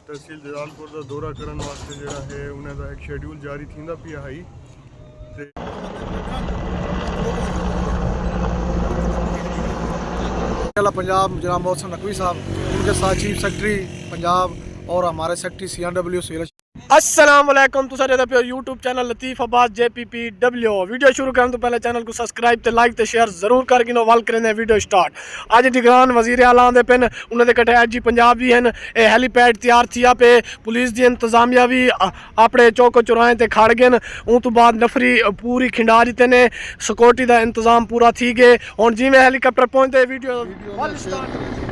तहसील जलालपुर का दौरा करने वास्ते जिहड़ा है उन्हां दा एक शेड्यूल जारी थींदा पिया है ते पंजाब जनाब मोहसिन नकवी साहब, उनके साथ चीफ सेक्रेटरी पंजाब और हमारे सेक्रेटरी CNW सुहेल। अस्सलाम वालेकुम, तुसा जे पे यूट्यूब चैनल लतीफ़ अब्बास JPPW। वीडियो शुरू करने तो पहले चैनल को सब्सक्राइब ते लाइक ते शेयर जरूर कर गिनो। वल करें वीडियो स्टार्ट। अज निगरान वजीर आला आंदे पेन, उन्होंने कटे IG पंजाब भी हैं। ये हैलीपैड तैयार थिया पे, पुलिस की इंतजामिया भी अपने चौको चौराहे ते खड़ गए। उन तो बाद नफरी पूरी खिंडा दिते ने, सिक्योरिटी का इंतजाम पूरा थी गए। हुण जिवें हैलीकॉप्टर पहुंचते वीडियो वल स्टार्ट।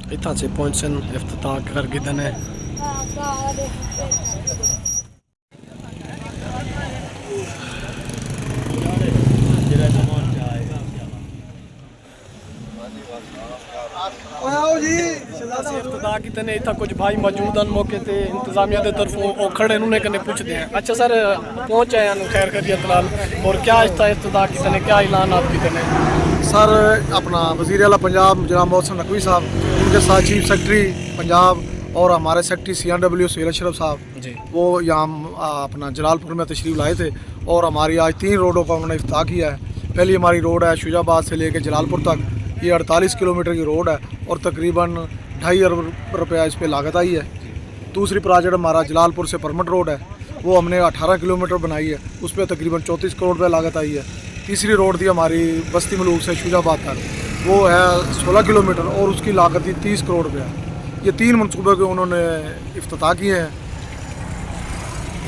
इतना से पहुंचन इफ्तिताह कर गए ने। इफ्तिताह किते ने, इतना कुछ भाई मौजूद हैं मौके ते इंतजामिया के तरफों वो खड़े उन्हें कने पूछते हैं। अच्छा सर, पहुंच आए हैं खैर खैरियत लाल, और क्या इफ्तिताह किते ने, क्या ऐलान आप किते ने? सर अपना वज़ीर आला पंजाब जनाब मोहसिन नकवी साहब, उनके साथ चीफ सेक्रेटरी पंजाब और हमारे सेक्रेटरी CNW सुहेल साहब जी, वो यहाँ अपना जलालपुर में तशरीफ़ लाए थे। और हमारी आज 3 रोडों का उन्होंने इफ्तिताह किया है। पहली हमारी रोड है शुजाबाद से लेकर जलालपुर तक, ये 48 किलोमीटर की रोड है और तकरीबन 2.5 अरब रुपया इस पर लागत आई है। दूसरी प्रोजेक्ट हमारा जलालपुर से परमट रोड है, वो हमने 18 किलोमीटर बनाई है, उस पर तकरीबन 34 करोड़ रुपये लागत आई है। तीसरी रोड थी हमारी बस्ती मलूक से शुजाबाद तक, वो है 16 किलोमीटर और उसकी लागत थी 30 करोड़ रुपया। ये 3 मनसूबे के उन्होंने इफ्तिताह किए हैं।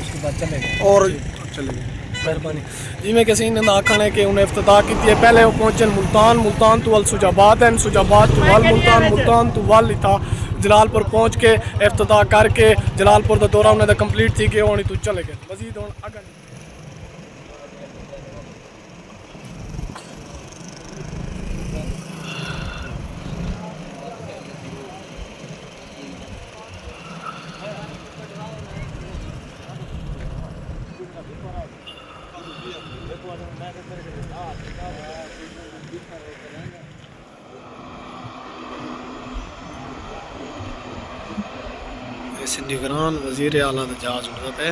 उसके बाद चलेगा और चलेंगे मेहरबानी। जिमें किसी ने आखना है कि उन्हें इफ्तिताह की है। पहले वो पहुंचे मुल्तान, मुल्तान तो वल सुजाबाद है, सुजाबाद तो वल मुल्तान, मुल्तान तो वल था जलालपुर पहुंच के इफ्तिताह करके जलालपुर का दौरा उन्हें कंप्लीट थी कि होनी तो चले गए मजीद हूँ अगर निगरान वजीर आला का जहाज उड़ता पे।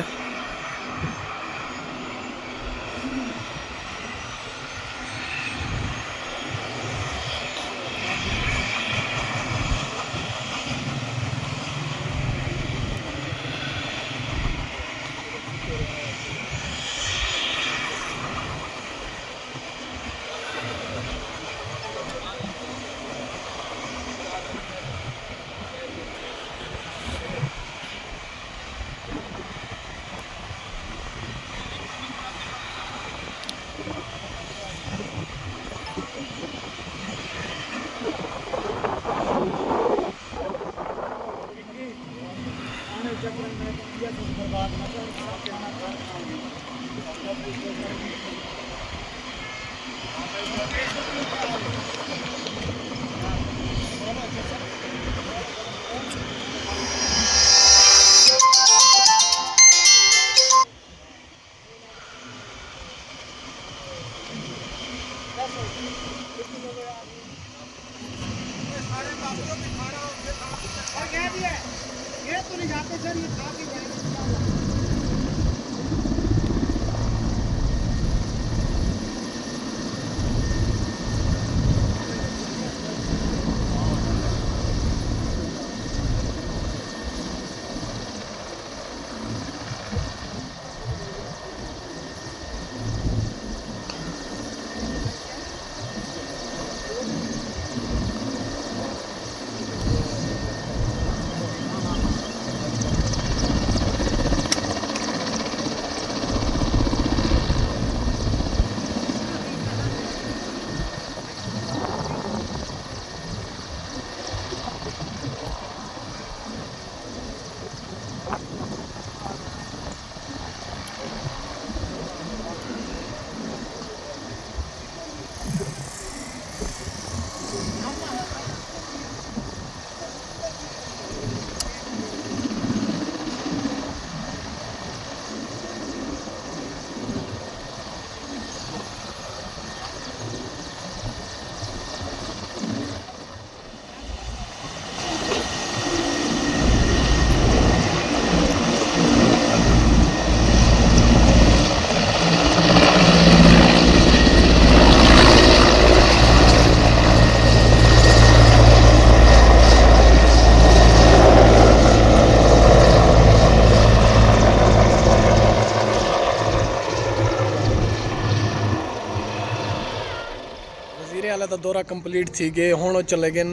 वाले का दौरा कंप्लीट थी गए हुण चले गए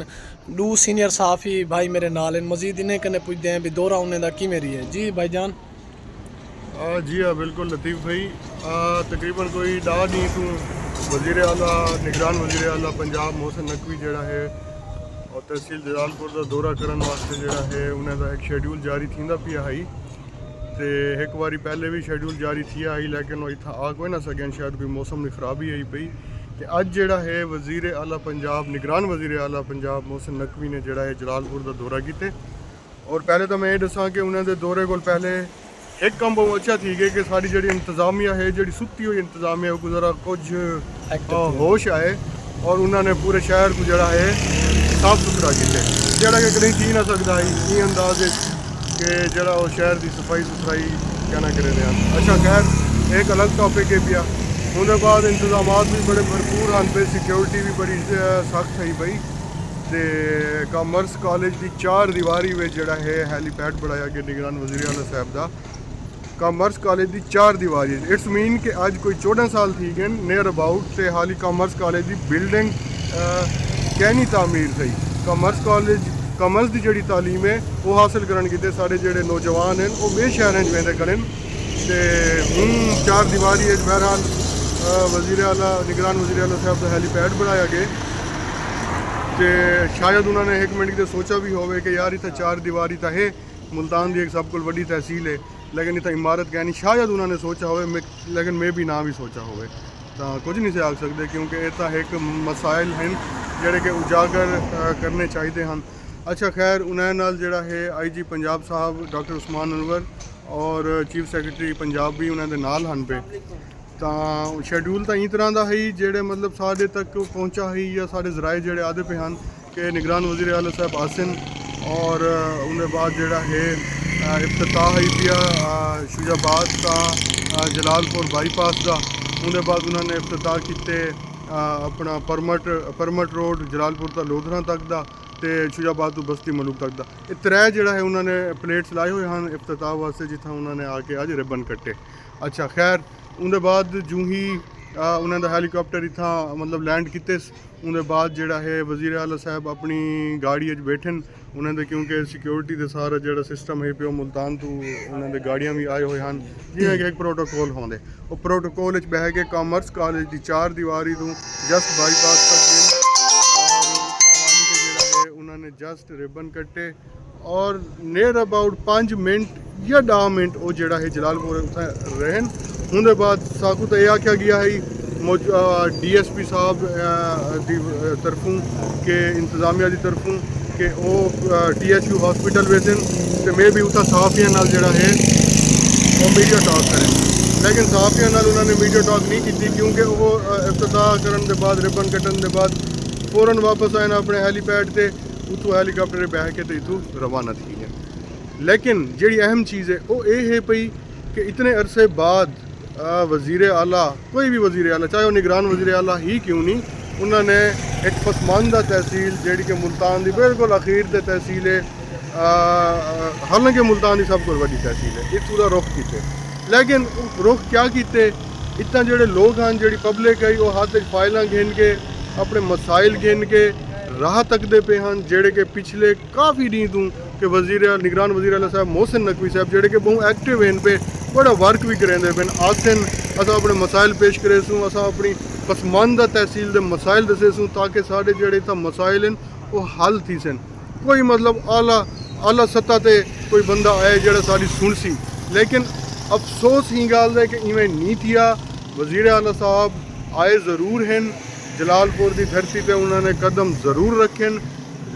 दू सीनियर साफी भाई मेरे नाल मजीद इन्हें कने पुछते हैं भी दौरा उन्हें दा किवें रही है। जी भाईजान। जी हाँ बिल्कुल लतीफ़ भाई, तकरीबन कोई डा नहीं तू वज़ीर आला निगरान वज़ीर आला पंजाब मोहसिन नकवी जड़ा है और तहसील जलालपुर का दौरा करने वास्ते जड़ा है उन्हें दा एक शेड्यूल जारी थींदा पिया है। तो एक बारी पहले भी शेड्यूल जारी थी आई लेकिन वो इतना आ कोई ना सकें, शायद कोई मौसम की खराबी आई पई कि अज जड़ा है वज़ीर आला पंजाब निगरान वज़ीर आला पंजाब मोहसिन नकवी ने जड़ा है जलालपुर का दौरा किया। और पहले तो मैं ये दसा कि उन्होंने दौरे को पहले एक काम बहुत अच्छा थी कि सारी जी इंतजामिया है जी सुती हुई इंतजामिया को ज़रा कुछ होश आए और उन्होंने पूरे शहर को जड़ा है साफ सुथरा किया जड़ा कि कहीं थी ना सकता है अंदाज कि जरा वो शहर की सफाई सुथराई कहना करे। अच्छा खैर एक अलग टॉपिक है पिया उनके बाद इंतजाम भी बड़े भरपूर हैं पे, सिक्योरिटी भी बड़ी सख्त है पई। तो कामर्स कॉलेज की 4 दीवारी में जड़ा है हैलीपैड बनाया गया निगरान वज़ीर आला साहब का। कामर्स कॉलेज की 4 दीवारी इट्स मीन कि अज कोई 14 साल थी गए नियर अबाउट से हाली कामर्स कॉलेज की बिल्डिंग कहनी तामीर थी। कामर्स की जी तालीम है वो हासिल करन किते सारे जोड़े नौजवान हैं वो बे शहर वेंदे करें। तो हूँ 4 दीवारी बहरहाल वज़ीर आला निगरान वज़ीर आला साहब का हैलीपैड बनाया गया। तो शायद उन्होंने एक मिनट तो सोचा भी होवे कि यार इतना 4 दीवारी तो है मुल्तान की एक सब को बड़ी तहसील है लेकिन इतना इमारत कहनी शायद उन्होंने सोचा हो लेकिन मैं भी ना भी सोचा हो तो कुछ नहीं से आख सकते क्योंकि इतना एक मसाइल हैं जोड़े कि उजागर करने चाहिए हैं। अच्छा खैर उन्हें नाल जड़ा है IG पंजाब साहब डॉक्टर उस्मान अनवर और चीफ सैक्रटरी पंजाब भी उन्होंने नाल हैं पे। तो शेड्यूल तो इस तरह का है जोड़े मतलब साढ़े तक पहुँचा है या साढ़े जराए जोड़े आदे पे हैं कि निगरान वज़ीर आला साहब आसिन और उन्हें बाद जड़ा है इफ्तिताह ही पिया शुजाबाद का जलालपुर बाईपास का। उन्हें बाद उन्होंने इफ्तिताह किते अपना परमट रोड जलालपुर का लोधरा तक का तो शुजाबाद तो बस्ती मलूक तक का। ये 3 जड़ा है उन्होंने प्लेट्स लाए हुए हैं इफ्तिताह वास्ते जितना उन्होंने आके अज रिबन कट्टे। अच्छा खैर उन्हें बाद जूँ ही उन्होंने हैलीकॉप्टर इतना मतलब लैंड किते उन्हें बाद जड़ा है वज़ीर आला साहब अपनी गाड़ी बैठन उन्होंने क्योंकि सिक्योरिटी का सारा जो सिस्टम है पे मुल्तान तो उन्होंने गाड़ियाँ भी आए हुए हैं जिमें कि एक प्रोटोकॉल होंगे वो प्रोटोकॉल बह के कामर्स कॉलेज की 4 दीवारी तो जस्ट बाईपास तक और उन्होंने जस्ट रिबन कट्टे और नियर अबाउट 5 मिनट या 10 मिनट वो जड़ा है जलालपुर रहन। उनके बाद साकू तो यह आख्या गया है DSP साहब की तरफों के इंतजामिया की तरफों कि वो TSU हॉस्पिटल वेसन तो मैं भी उतना साफिया नाल जड़ा है वो मीडिया टॉक करें लेकिन साफिया नाल उन्होंने मीडिया टॉक नहीं की क्योंकि वो इफ्तिताह करने के बाद रिबन कटन के बाद फ़ौरन वापस आए ना अपने हैलीपैड से उतों हैलीकॉप्टर बह के तो इतों रवाना थी है। लेकिन जी अहम चीज़ है वो ये है पई कि इतने अरसे बाद वज़ीर आला कोई भी वज़ीर आला चाहे वो निगरान वज़ीर आला ही क्यों नहीं उन्होंने एक पसमानदा तहसील जी कि मुल्तान की बिल्कुल अखीर से तहसील है हालांकि मुल्तान की सब को बड़ी तहसील है इतों का रुख किते लेकिन रुख क्या किते इतना जोड़े लोग हैं जी पब्लिक है वो हाथ फाइल गिन के अपने मसाइल गिन के राह तकते पे हैं जोड़े कि पिछले काफ़ी दिन तू कि निगरान वज़ीर आला साहब मोहसिन नकवी साहब जोड़े कि बहुत एक्टिव हैं पे बड़ा वर्क भी करेंदे पे आसन अस अपने मसाइल पेश करे सूँ अस अपनी पसमानदा तहसील के मसाइल दसे सूँ ताकि साढ़े जोड़े इतना मसाइल हैं वो हल थी सन। कोई मतलब आला सतह ते कोई बंदा आए जड़ा साड़ी सुन सी लेकिन अफसोस ही गाल है कि इवें नहीं थिया। वज़ीर आला साहब आए ज़रूर हैं जलालपुर की धरती पे उन्होंने कदम ज़रूर रखें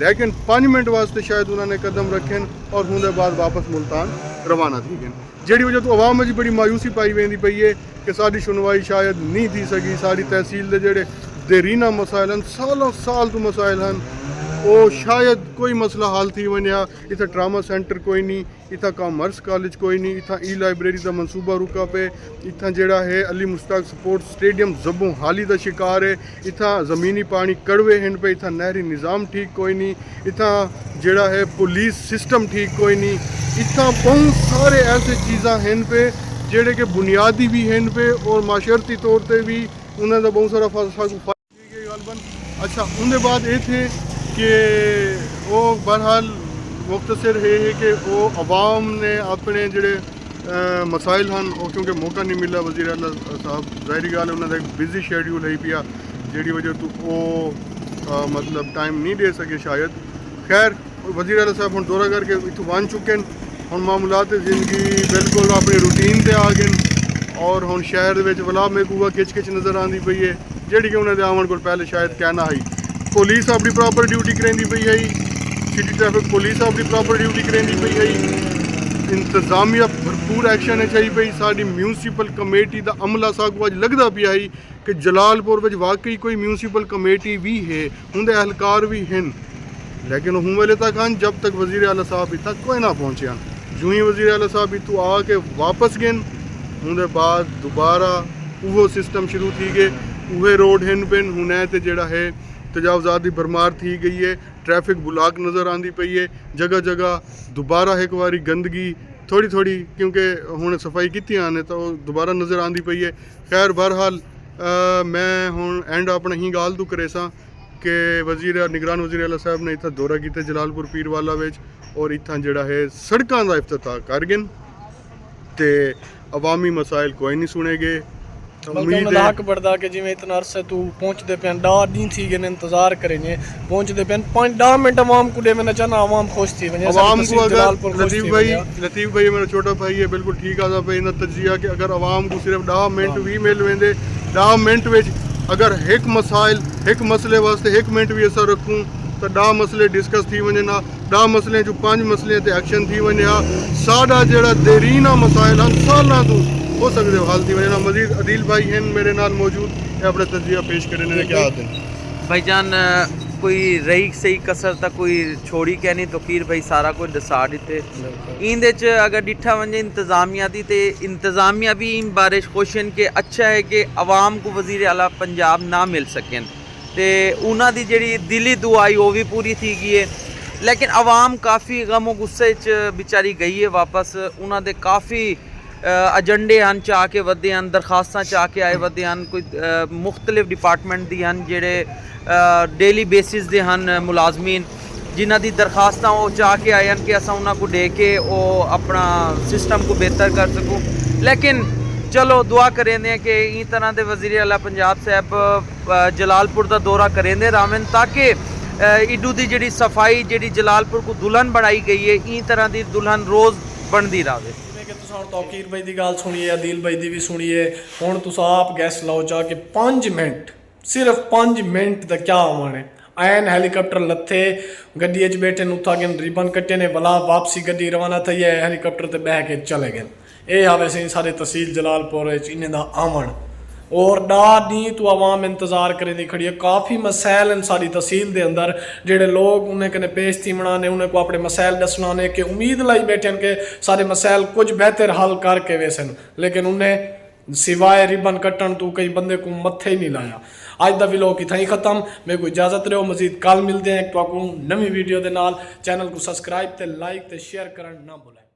लेकिन 5 मिनट वास्ते शायद उन्होंने कदम रखें और उनके बाद वापस मुल्तान रवाना थी गए जी वजह तो अवाम में बड़ी मायूसी पाई वेंदी पई है कि साड़ी सुनवाई शायद नहीं थी सकी। साड़ी तहसील के जोड़े देरीना मसाइल हैं सालों साल तो मसाइल हैं वो शायद कोई मसला हल थी वनिया। इतना ट्रामा सेंटर कोई नहीं इतना कामर्स कॉलेज कोई नहीं इतना लाइब्रेरी का मनसूबा रुका पे इतना जड़ा है अली मुश्ताक स्पोर्ट्स स्टेडियम जबों हाली का शिकार है इतना ज़मीनी पानी कड़वे हैं पे इतना नहरी निज़ाम ठीक कोई नहीं इतना जड़ा है पुलिस सिस्टम ठीक कोई नहीं इतना बहुत सारे ऐसे चीज़ा हैं पे जेड़े के बुनियादी भी हैं पे और माशरती तौर पर भी उन्होंने बहुत सारा अच्छा उनके बाद ये थे कि वो बहरहाल मुख्तसर है कि वो अवाम ने अपने जोड़े मसाइल हैं वो क्योंकि मौका नहीं मिला वज़ीर आला साहब ज़ाहिरी गल उन्होंने एक बिजी शेड्यूल है पिया जी वजह तो वो मतलब टाइम नहीं दे सके शायद। खैर वज़ीर आला साहब हम दौरा करके इतों बन चुके हैं हम मामूलात जिंदगी बिल्कुल अपनी रूटीन से आ गए और हम शहर वला महबूबा खिच खिच नज़र आती पई है जी कि उन्होंने आवन को पहले शायद कहना है। पुलिस अपनी प्रॉपर ड्यूटी करेंदी पई है, सिटी ट्रैफिक पुलिस अपनी प्रॉपर ड्यूटी करेंदी पई है, इंतजामिया भरपूर एक्शन चाहिए पई। साड़ी म्यूनसिपल कमेटी का अमला सागू अज लगता पिया है कि जलालपुर में वाकई कोई म्यूनसिपल कमेटी भी है, उनके एहलकार भी हैं, लेकिन हूँ वेले तक हैं जब तक वज़ीर आला साहब इतना कोई ना पहुँचे। जो ही वज़ीर आला साहब इतों आके वापस गए उनके बाद दोबारा वो सिस्टम शुरू थी गए, वह रोड हैं पेन हुने तो जोड़ा है तजावजात की भरमार थी गई है, ट्रैफिक ब्लॉक नज़र आती पई है, जगह जगह दोबारा एक बारी गंदगी थोड़ी थोड़ी क्योंकि हुण सफाई की ने तो दोबारा नज़र आती पई है। खैर बहरहाल मैं हुण एंड अपना ही गाल तू करे सा कि निगरान वज़ीर आला साहब ने इतना दौरा किया जलालपुर पीरवाला विच और इतना जोड़ा है सड़कों का इफ्तिताह कर गए तो अवामी मसाइल कोई नहीं सुने गए। उम्मीद है हक बढ़दा कि जिवें इतना अरसे तू पहुंचते पे डा दी थी गए इंतजार करेंगे पहुंचते पे 5-10 मिनट आवाम को दे मैंने चाहना आवाम खुश थी आवाम को अगर लतीफ़ भाई मेरा छोटा भाई है बिल्कुल ठीक आता पे इन्हें तजिया कि अगर आवाम को सिर्फ 10 मिनट भी मिल वेंदे 10 मिनट विच अगर एक मसाइल एक मसले वास्ते 1 मिनट भी असां रखूँ तो 10 मसले डिस्कस थी वने ना 10 मसले जो 5 मसले ते एक्शन थी वने साडा जेड़ा देरीना मसाइल हैं सालां तो हो सकते हो हाल थी वने ना। मजीद अदील भाई हैं मेरे नाल मौजूद अपना तजिया पेश करने क्या आते हैं भाईजान कोई रही सही कसर तक कोई छोड़ी कहनी तकीर भाई सारा कुछ दसा दिते इंदे च अगर डिठा वजे इंतजामिया दी ते इंतजामिया भी इन बारे खुश हैं कि अच्छा है कि अवाम को वज़ीर आला पंजाब ना मिल सकें तो उन्हों की जी दिली दुआई वो भी पूरी थी गई है, लेकिन अवाम काफ़ी गमो गुस्से च बेचारी गई है वापस। उन्होंने काफ़ी एजेंडे हैं चाह के वधे हैं, दरखास्तां चाह के आए वधे हैं, कोई मुख्तलिफ डिपार्टमेंट दी हैं जेड़े डेली बेसिस दे हैं मुलाजमीन जिन्हां दी दरखास्तां वो चाह के आए हैं कि असां उन्हां को दे के वो अपना सिस्टम को बेहतर कर सकूँ। लेकिन चलो दुआ करेंदे कि इस तरह के वज़ीर आला पंजाब साहब जलालपुर का दौरा करेंदे रावन ताकि इडू की जी सफाई जी जलालपुर को दुल्हन बनाई गई है इस तरह की दुल्हन रोज़ बनती रहे। तौकीर भाई की गल सुनिए अदील भाई की भी सुनिए हुण तुस आप गैस लाओ जाके 5 मिनट सिर्फ 5 मिनट का क्या आवन है आयन हेलीकॉप्टर लथे गड्डी बैठे उथा गए रिबन कट्टे ने भला वापसी गड्डी रवाना थी है हेलीकॉप्टर ते बह के चले गए। ये आवे सी सारे तहसील जलालपुर इन्हें दा आवन और डी तो आवाम इंतजार करें खड़ी है। काफ़ी मसाइल हैं सारी तहसील के अंदर जेडे लोग उन्हें कने पेश थी बनाने उन्हें को अपने मसाइल दसनाने के उम्मीद लाई बैठे के सारे मसाइल कुछ बेहतर हल करके वैसन, लेकिन उन्हें सिवाय रिबन कट्टन तो कई बंदे को मत्थे ही नहीं लाया। अज का व्लॉग इतना ही खत्म, मेरे को इजाजत रहो, मजीद कल मिलते हैं एक नवी वीडियो के नाल। चैनल को सब्सक्राइब ते लाइक ते शेयर करना ना भूलें।